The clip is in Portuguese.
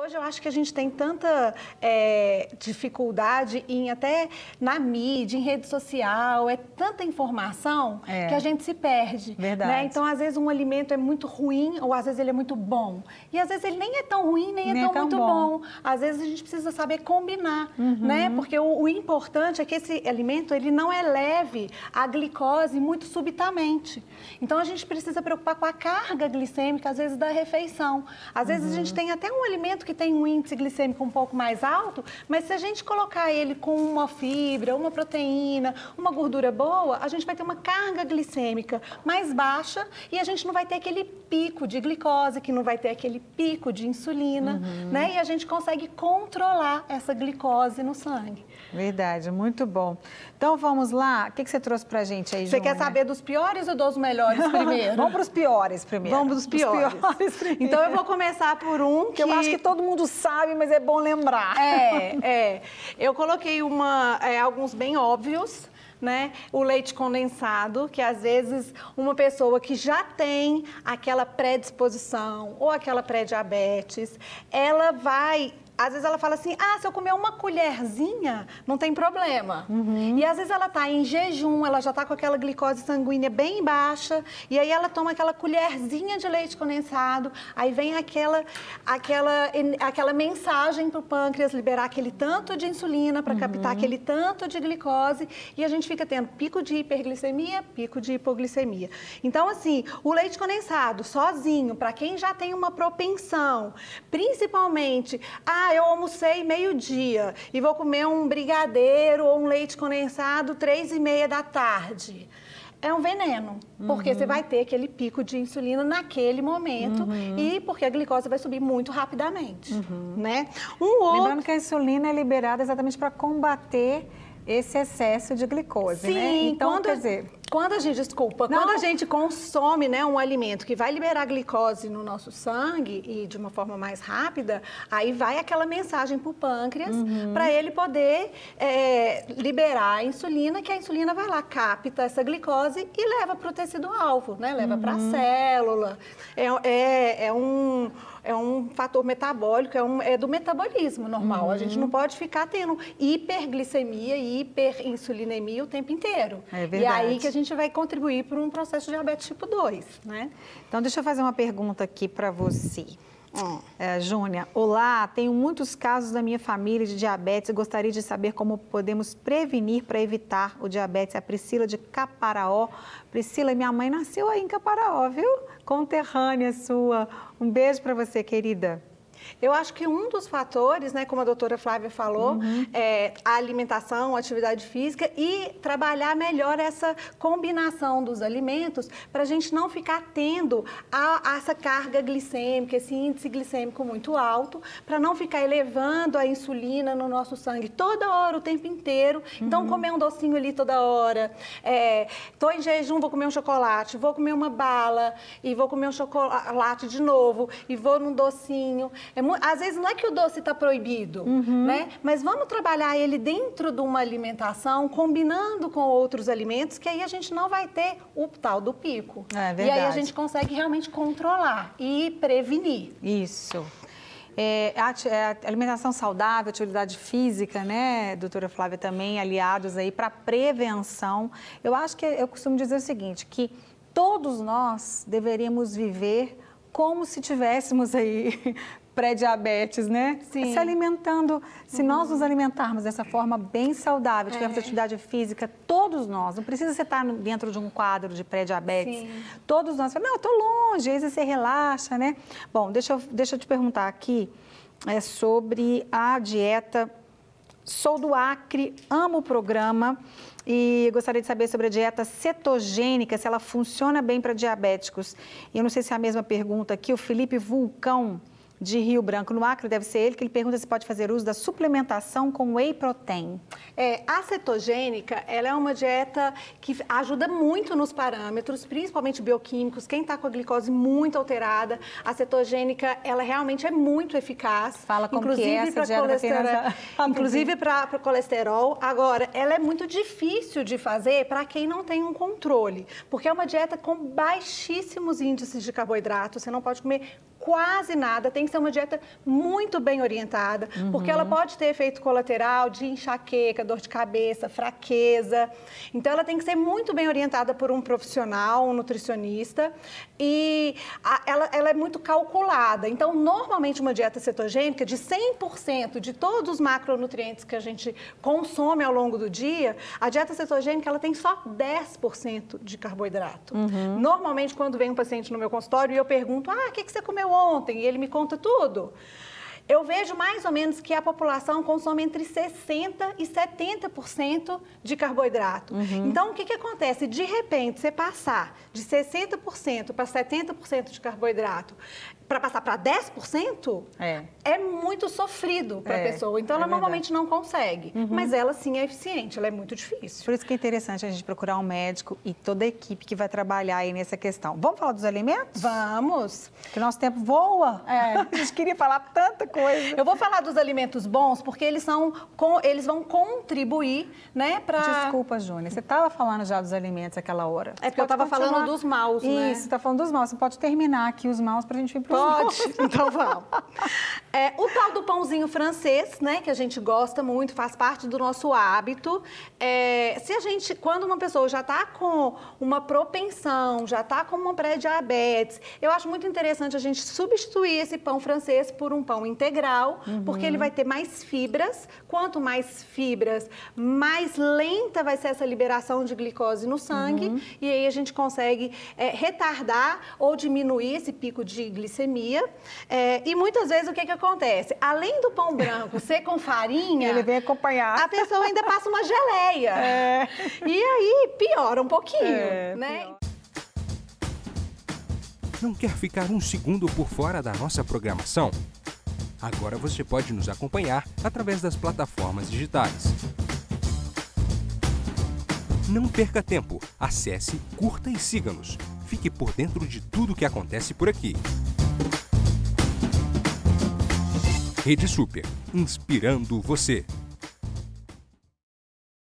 Hoje eu acho que a gente tem tanta dificuldade em até na mídia, em rede social, tanta informação que a gente se perde. Verdade. Né? Então, às vezes, um alimento é muito ruim ou às vezes ele é muito bom. E às vezes ele nem é tão ruim, nem é tão muito bom. Às vezes a gente precisa saber combinar, né? Porque o importante é que esse alimento, ele não eleve a glicose muito subitamente. Então, a gente precisa preocupar com a carga glicêmica, às vezes, da refeição. Às vezes a gente tem até um alimento que tem um índice glicêmico um pouco mais alto, mas se a gente colocar ele com uma fibra, uma proteína, uma gordura boa, a gente vai ter uma carga glicêmica mais baixa e a gente não vai ter aquele pico de glicose, que não vai ter aquele pico de insulina, né? E a gente consegue controlar essa glicose no sangue. Verdade, muito bom. Então vamos lá, o que você trouxe pra gente aí, Você quer saber dos piores ou dos melhores primeiro? Vamos para os piores primeiro. Vamos dos piores. Então eu vou começar por um que eu acho que todo mundo sabe, mas é bom lembrar. Eu coloquei alguns bem óbvios, né? O leite condensado, que às vezes uma pessoa que já tem aquela predisposição ou aquela pré-diabetes, ela vai... Às vezes ela fala assim, se eu comer uma colherzinha, não tem problema. E às vezes ela está em jejum, ela já está com aquela glicose sanguínea bem baixa, e aí ela toma aquela colherzinha de leite condensado, aí vem aquela mensagem para o pâncreas liberar aquele tanto de insulina para captar aquele tanto de glicose, e a gente fica tendo pico de hiperglicemia, pico de hipoglicemia. Então, assim, o leite condensado sozinho, para quem já tem uma propensão, principalmente... eu almocei meio-dia e vou comer um brigadeiro ou um leite condensado 3h30 da tarde. É um veneno, porque você vai ter aquele pico de insulina naquele momento e porque a glicose vai subir muito rapidamente, né? Lembrando que a insulina é liberada exatamente para combater esse excesso de glicose, né? Então, quer dizer... Quando a gente consome, né, um alimento que vai liberar glicose no nosso sangue e de uma forma mais rápida, aí vai aquela mensagem para o pâncreas para ele poder liberar a insulina, que a insulina vai lá, capta essa glicose e leva para o tecido-alvo, né? Leva para a célula. É um fator metabólico, é do metabolismo normal. A gente não pode ficar tendo hiperglicemia e hiperinsulinemia o tempo inteiro. É verdade. E aí que a gente vai contribuir para um processo de diabetes tipo 2, né? Então, deixa eu fazer uma pergunta aqui para você. Júnia, olá, tenho muitos casos da minha família de diabetes e gostaria de saber como podemos prevenir para evitar o diabetes. A Priscila de Caparaó. Priscila, minha mãe nasceu aí em Caparaó, viu? Conterrânea sua. Um beijo para você, querida. Eu acho que um dos fatores, né, como a doutora Flávia falou, é a alimentação, a atividade física e trabalhar melhor essa combinação dos alimentos para a gente não ficar tendo essa carga glicêmica, esse índice glicêmico muito alto, para não ficar elevando a insulina no nosso sangue toda hora, o tempo inteiro. Então, comer um docinho ali toda hora. Tô em jejum, vou comer um chocolate, vou comer uma bala e vou comer um chocolate de novo e vou num docinho. Às vezes não é que o doce está proibido, né? Mas vamos trabalhar ele dentro de uma alimentação, combinando com outros alimentos, que aí a gente não vai ter o tal do pico. É verdade. E aí a gente consegue realmente controlar e prevenir. Isso. Alimentação saudável, atividade física, né, doutora Flávia, também aliados aí para prevenção. Eu acho que eu costumo dizer o seguinte, que todos nós deveríamos viver como se tivéssemos aí pré-diabetes, né? Sim. Se alimentando, se nós nos alimentarmos dessa forma bem saudável, tivermos atividade física, todos nós, não precisa você estar dentro de um quadro de pré-diabetes, todos nós, não, eu estou longe, aí você relaxa, né? Bom, deixa eu te perguntar aqui sobre a dieta. Sou do Acre, amo o programa e gostaria de saber sobre a dieta cetogênica, se ela funciona bem para diabéticos. E eu não sei se é a mesma pergunta aqui, o Felipe Vulcão, de Rio Branco, no Acre, deve ser ele, que ele pergunta se pode fazer uso da suplementação com whey protein. A cetogênica, ela é uma dieta que ajuda muito nos parâmetros, principalmente bioquímicos. Quem está com a glicose muito alterada, a cetogênica, ela realmente é muito eficaz. Fala como que é essa dieta. Inclusive para colesterol. Agora, ela é muito difícil de fazer para quem não tem um controle, porque é uma dieta com baixíssimos índices de carboidrato. Você não pode comer quase nada, tem que ser uma dieta muito bem orientada, porque ela pode ter efeito colateral de enxaqueca, dor de cabeça, fraqueza. Então, ela tem que ser muito bem orientada por um profissional, um nutricionista, e ela é muito calculada. Então, normalmente, uma dieta cetogênica, de 100% de todos os macronutrientes que a gente consome ao longo do dia, a dieta cetogênica, ela tem só 10% de carboidrato. Normalmente, quando vem um paciente no meu consultório e eu pergunto, o que você comeu ontem? E ele me conta tudo. Eu vejo mais ou menos que a população consome entre 60% e 70% de carboidrato. Então, o que acontece? De repente, você passar de 60% para 70% de carboidrato, para passar para 10%, é muito sofrido para a pessoa. Então, ela normalmente não consegue. Mas ela, sim, é eficiente. Ela é muito difícil. Por isso que é interessante a gente procurar um médico e toda a equipe que vai trabalhar aí nessa questão. Vamos falar dos alimentos? Vamos. Porque o nosso tempo voa. A gente queria falar tanta coisa. Eu vou falar dos alimentos bons, porque eles vão contribuir, né, para... Desculpa, Júnia. Você estava falando já dos alimentos aquela hora. É porque eu estava falando dos maus, né? Isso, está falando dos maus. Você pode terminar aqui os maus para a gente ir para os Pode, então vamos. O tal do pãozinho francês, né, que a gente gosta muito, faz parte do nosso hábito. Quando uma pessoa já está com uma propensão, já está com uma pré-diabetes, eu acho muito interessante a gente substituir esse pão francês por um pão integral, porque ele vai ter mais fibras. Quanto mais fibras, mais lenta vai ser essa liberação de glicose no sangue, e aí a gente consegue retardar ou diminuir esse pico de glicemia. E muitas vezes o que acontece? Além do pão branco ser com farinha, ele vem acompanhar. A pessoa ainda passa uma geleia. E aí piora um pouquinho, né? Pior. Não quer ficar um segundo por fora da nossa programação? Agora você pode nos acompanhar através das plataformas digitais. Não perca tempo. Acesse, curta e siga-nos. Fique por dentro de tudo que acontece por aqui. Rede Super, inspirando você.